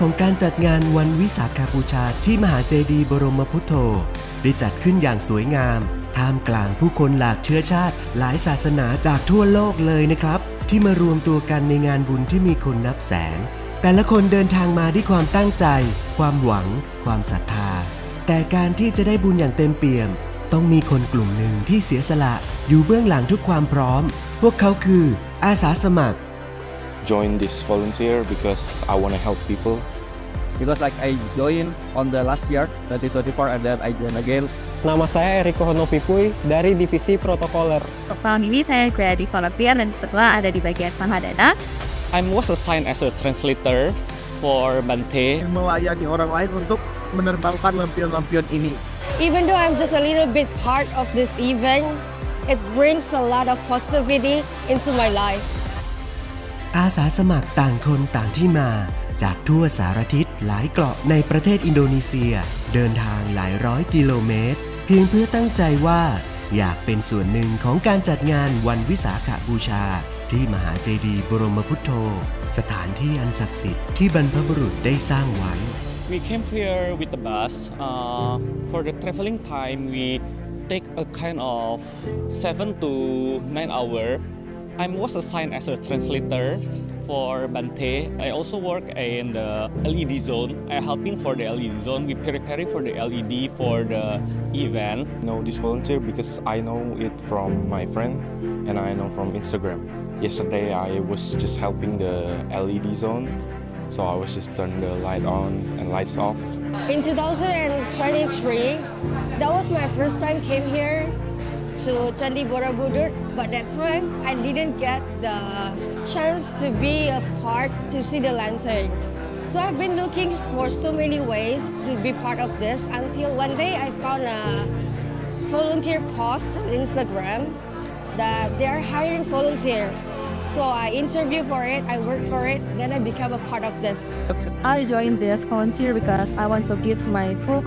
ของการจัดงานวันวิสาขบูชาที่มหาเจดีย์บรมพุทโธได้จัดขึ้นอย่างสวยงามท่ามกลางผู้คนหลากเชื้อชาติหลายศาสนาจากทั่วโลกเลยนะครับที่มารวมตัวกันในงานบุญที่มีคนนับแสนแต่ละคนเดินทางมาด้วยความตั้งใจความหวังความศรัทธาแต่การที่จะได้บุญอย่างเต็มเปี่ยมต้องมีคนกลุ่มหนึ่งที่เสียสละอยู่เบื้องหลังทุกความพร้อมพวกเขาคืออาสาสมัคร Join this volunteer because I want to help people. Because like I joined on the last year 2024 and then I join again. Nama saya Eriko Honopipuy dari Divisi Protokoler. Tahun ini saya jadi volunteer dan setelah ada di bagian Mahadana. I was assigned as a translator for Bante. Melayani orang lain untuk menerbangkan lampion-lampion ini. Even though I'm just a little bit part of this event, it brings a lot of positivity into my life. อาสาสมัครต่างคนต่างที่มาจากทั่วสารทิศหลายเกาะในประเทศอินโดนีเซียเดินทางหลายร้อยกิโลเมตรเพียงเพื่อตั้งใจว่าอยากเป็นส่วนหนึ่งของการจัดงานวันวิสาขบูชาที่มหาเจดีย์บรมพุทโธสถานที่อันศักดิ์สิทธิ์ที่บรรพบุรุษได้สร้างไว้ We came here with the bus. For the traveling time, we take a kind of 7 to 9 hours. I was assigned as a translator for Bante. I also work in the LED zone. I'm helping for the LED zone. We preparing for the LED for the event. I know this volunteer because I know it from my friend and I know from Instagram. Yesterday I was just helping the LED zone. So I was just turn the light on and lights off. In 2023, that was my first time came here to Candi Borobudur, but that time I didn't get the chance to be a part to see the lantern. So I've been looking for so many ways to be part of this until one day I found a volunteer post on Instagram that they are hiring volunteers. So I interviewed for it, I worked for it, then I became a part of this. I joined this volunteer because I want to give my full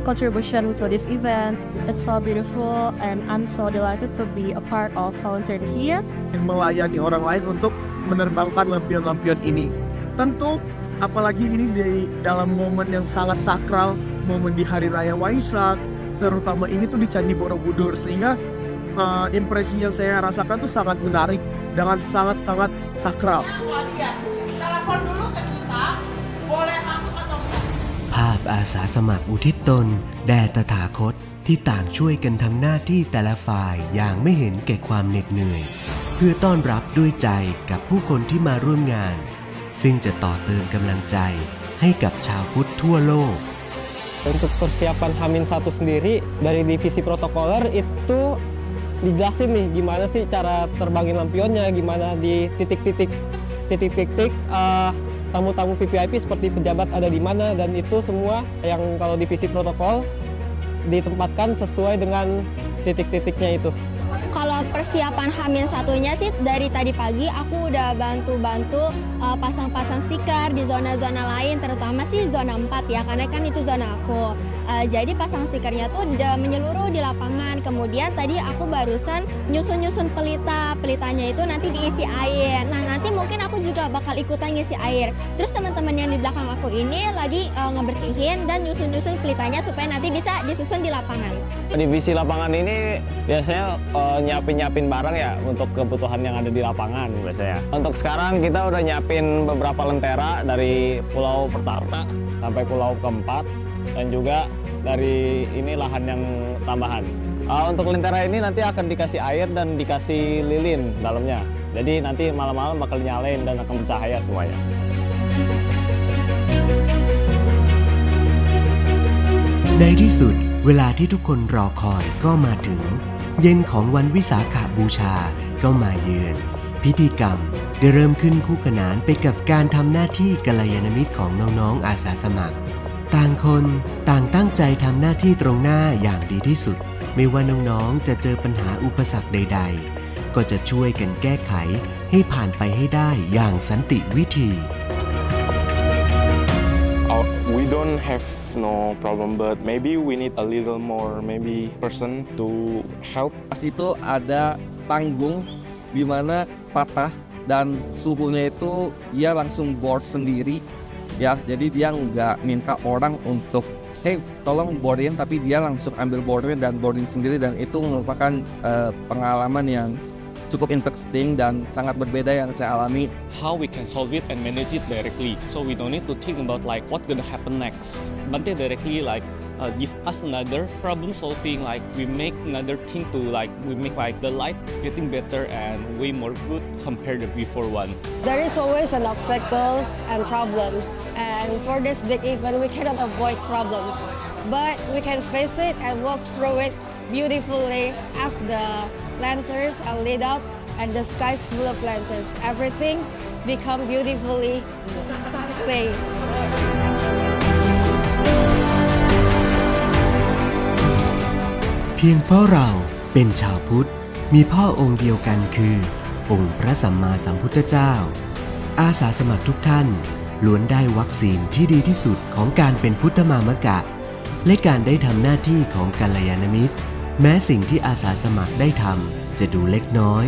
contribution to this event. It's so beautiful and I'm so delighted to be a part of volunteer here. Melayani orang lain untuk menerbangkan lampion-lampion ini. Tentu, apalagi ini di dalam momen yang sangat sakral, momen di Hari Raya Waisak, terutama ini tuh di Candi Borobudur, sehingga impresi yang saya rasakan tuh sangat menarik dengan sangat-sangat sakral. Telepon dulu ke kita, boleh masuk atau enggak? ภาพอาสาสมัครอุทิศตนแด่ตถาคตที่ต่างช่วยกันทำหน้าที่แต่ละฝ่ายอย่างไม่เห็นแก่ความเหน็ดเหนื่อยเพื่อต้อนรับด้วยใจกับผู้คนที่มาร่วมงานซึ่งจะต่อเติมกำลังใจให้กับชาวพุทธทั่วโลก Untuk persiapan H-1 sendiri dari Divisi Protokoler itu dijelasin nih gimana sih cara terbangin lampionnya, gimana di titik-titik tamu-tamu VVIP seperti pejabat ada di mana, dan itu semua yang kalau divisi protokol ditempatkan sesuai dengan titik-titiknya itu. Kalau persiapan H-1-nya sih dari tadi pagi aku udah bantu-bantu pasang-pasang stiker di zona-zona lain, terutama sih zona 4 ya, karena kan itu zona aku. Jadi pasang stikernya tuh udah menyeluruh di lapangan. Kemudian tadi aku barusan nyusun-nyusun pelitanya itu nanti diisi air. Nah nanti mungkin aku juga bakal ikutan ngisi air. Terus teman-teman yang di belakang aku ini lagi ngebersihin dan nyusun-nyusun pelitanya supaya nanti bisa disusun di lapangan. Divisi lapangan ini biasanya nyiapin barang ya untuk kebutuhan yang ada di lapangan biasanya. Untuk sekarang kita udah nyiapin beberapa lentera dari pulau pertama sampai pulau keempat dan juga dari ini lahan yang tambahan. Untuk lentera ini nanti akan dikasih air dan dikasih lilin dalamnya. Jadi nanti malam-malam bakal nyalain dan akan bercahaya semuanya. ในที่สุดเวลาที่ทุกคนรอคอยก็มาถึงเย็นของวันวิสาขบูชาก็มาเยือนพิธีกรรมได้เริ่มขึ้นคู่ขนานไปกับการทำหน้าที่กัลยาณมิตรของน้องๆอาสาสมัครต่างคนต่างตั้งใจทำหน้าที่ตรงหน้าอย่างดีที่สุดไม่ว่าน้องๆจะเจอปัญหาอุปสรรคใดๆก็จะช่วยกันแก้ไขให้ผ่านไปให้ได้อย่างสันติวิธี We don't have no problem, but maybe we need a little more person to help. Pas itu ada tanggung di mana patah dan suhunya itu dia langsung board sendiri. ya. Jadi dia nggak minta orang untuk hey tolong boarding, tapi dia langsung ambil boarding dan boarding sendiri, dan itu merupakan pengalaman yang cukup interesting dan sangat berbeda yang saya alami. How we can solve it and manage it directly, so we don't need to think about like what gonna happen next. Bante directly like give us another problem solving, like we make another thing to like we make like the light getting better and way more good compared to before one. There is always an obstacles and problems, and for this big event we cannot avoid problems, but we can face it and walk through it beautifully as the lanterns are lit up and the sky is full of lanterns. Everything become beautifully played. เพียงเพราะเราเป็นชาวพุทธมีพ่อองค์เดียวกันคือองค์พระสัมมาสัมพุทธเจ้าอาสาสมัครทุกท่านล้วนได้วัคซีนที่ดีที่สุดของการเป็นพุทธมามกะและการได้ทำหน้าที่ของกัลยาณมิตรแม้สิ่งที่อาสาสมัครได้ทำจะดูเล็กน้อย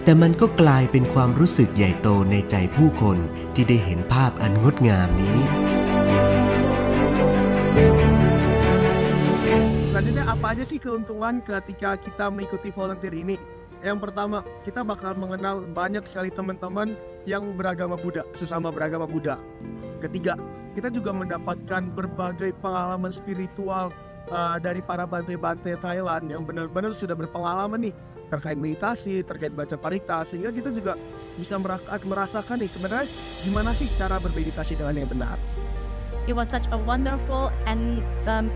แต่มันก็กลายเป็นความรู้สึกใหญ่โตในใจผู้คนที่ได้เห็นภาพอันงดงามนี้ Selanjutnya apa aja sih keuntungan ketika kita mengikuti volunteer ini? Yang pertama, kita bakal mengenal banyak sekali teman-teman yang beragama Buddha, sesama beragama Buddha. Ketiga, kita juga mendapatkan berbagai pengalaman spiritual dari para bante-bante Thailand yang benar-benar sudah berpengalaman nih terkait meditasi, terkait baca parita, sehingga kita juga bisa merasakan nih sebenarnya gimana sih cara bermeditasi dengan yang benar. It was such a wonderful and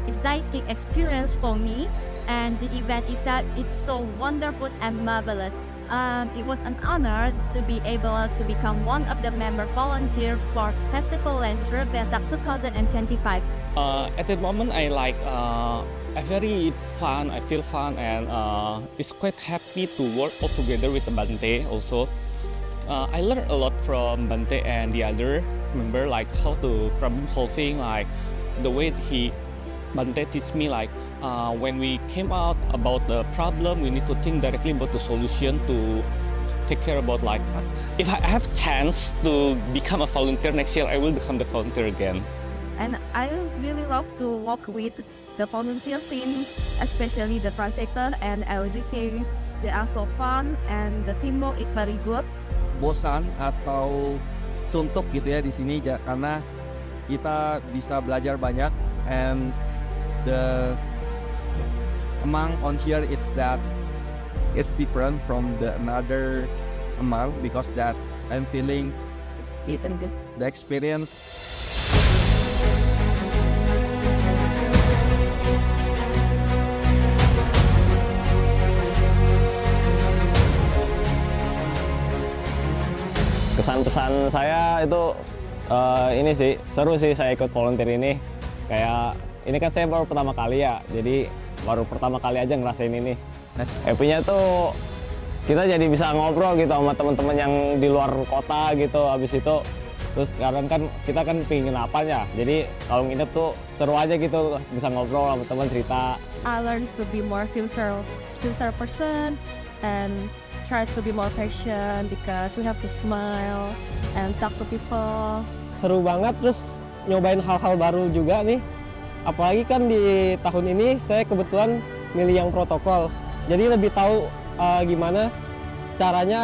exciting experience for me, and the event itself it's so wonderful and marvelous. It was an honor to be able to become one of the member volunteers for Festival Lanter Vesak 2025. At that moment, I like I very fun. I feel fun, and it's quite happy to work all together with the Bante. Also, I learned a lot from Bante and the other member, like how to problem solving, like the way Bante teach me like when we came out about the problem, we need to think directly about the solution to take care about like if I have chance to become a volunteer next year, I will become the volunteer again. And I really love to work with the volunteer team, especially the translator and LED team. They are so fun and the teamwork is very good. Bosan atau suntuk gitu ya di sini ya, karena kita bisa belajar banyak, and the among on here is that it's different from the another among because that I'm feeling the experience. Kesan-pesan saya itu ini sih, seru sih saya ikut volunteer ini. Kayak ini kan saya baru pertama kali ya, jadi baru pertama kali aja ngerasain ini. Happy-nya tuh kita jadi bisa ngobrol gitu sama teman-teman yang di luar kota gitu. Habis itu terus sekarang kan kita kan pingin apa ya, jadi kalau nginep tuh seru aja gitu, bisa ngobrol sama teman, cerita. I learned to be more sincere person and try to be more patient because we have to smile and talk to people. Seru banget, terus nyobain hal-hal baru juga nih. Apalagi kan di tahun ini saya kebetulan milih yang protokol. Jadi lebih tahu gimana caranya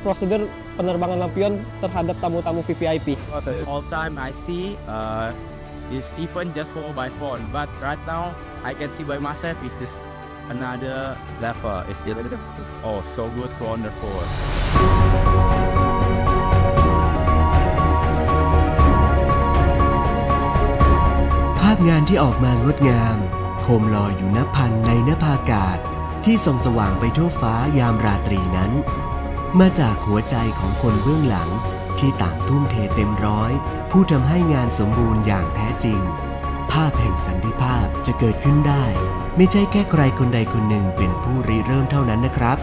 prosedur penerbangan lampion terhadap tamu-tamu VVIP. All time I see is even just by phone, but right now I can see by myself is just another level. It's just so good, wonderful. ภาพงานที่ออกมางดงามโคมลอยอยู่ณพันในนภาอากาศที่ส่องสว่างไปทั่วฟ้ายามราตรีนั้นมาจากหัวใจของคนเบื้องหลังที่ต่างทุ่มเทเต็มร้อยผู้ทำให้งานสมบูรณ์อย่างแท้จริงภาพแห่งสันติภาพจะเกิดขึ้นได้ไม่ใช่แค่ใครคนใดคนหนึ่งเป็นผู้ริเริ่มเท่านั้นนะครับ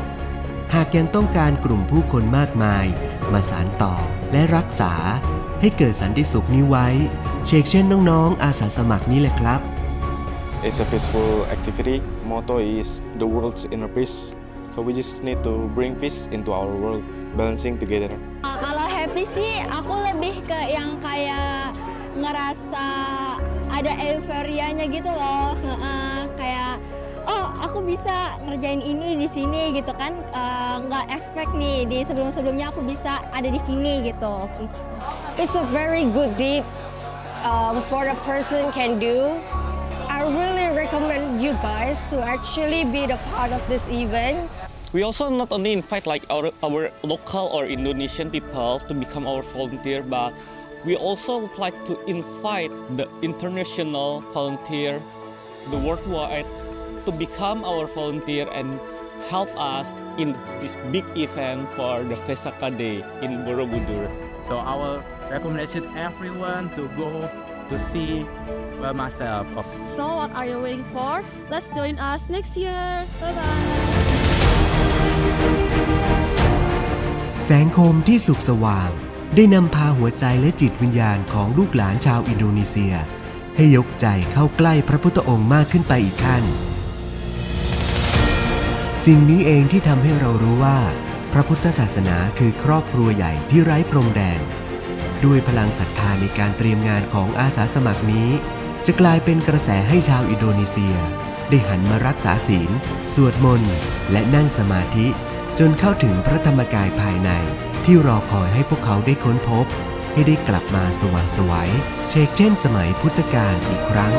หากยังต้องการกลุ่มผู้คนมากมายมาสานต่อและรักษาให้เกิดสันติสุขนี้ไว้เช่นน้องๆอาสาสมัครนี้แหละครับ It's a peaceful activity. Motto is the world's inner peace. So we just need to bring peace into our world, balancing together. Kalau happy sih aku lebih ke yang kayak ngerasa ada euforianya gitu loh, kayak oh aku bisa ngerjain ini di sini gitu kan, nggak expect nih di sebelum-sebelumnya aku bisa ada di sini gitu. It's a very good deed for a person can do. I really recommend you guys to actually be the part of this event. We also not only invite like our local or Indonesian people to become our volunteer, but we also would like to invite the international volunteer, the worldwide, to become our volunteer and help us in this big event for the Vesaka Day in Borobudur. So our recommendation everyone to go to see by myself. So what are you waiting for? Let's join us next year. Bye-bye. แสงโคมที่สุขสว่างได้นำพาหัวใจและจิตวิญญาณของลูกหลานชาวอินโดนีเซียให้ยกใจเข้าใกล้พระพุทธองค์มากขึ้นไปอีกขั้นสิ่งนี้เองที่ทำให้เรารู้ว่าพระพุทธศาสนาคือครอบครัวใหญ่ที่ไร้พรมแดนด้วยพลังศรัทธาในการเตรียมงานของอาสาสมัครนี้จะกลายเป็นกระแสให้ชาวอินโดนีเซียได้หันมารักษาศีลสวดมนต์และนั่งสมาธิจนเข้าถึงพระธรรมกายภายในที่รอคอยให้พวกเขาได้ค้นพบให้ได้กลับมาสว่างไสวเชกเช่นสมัยพุทธกาลอีกครั้ง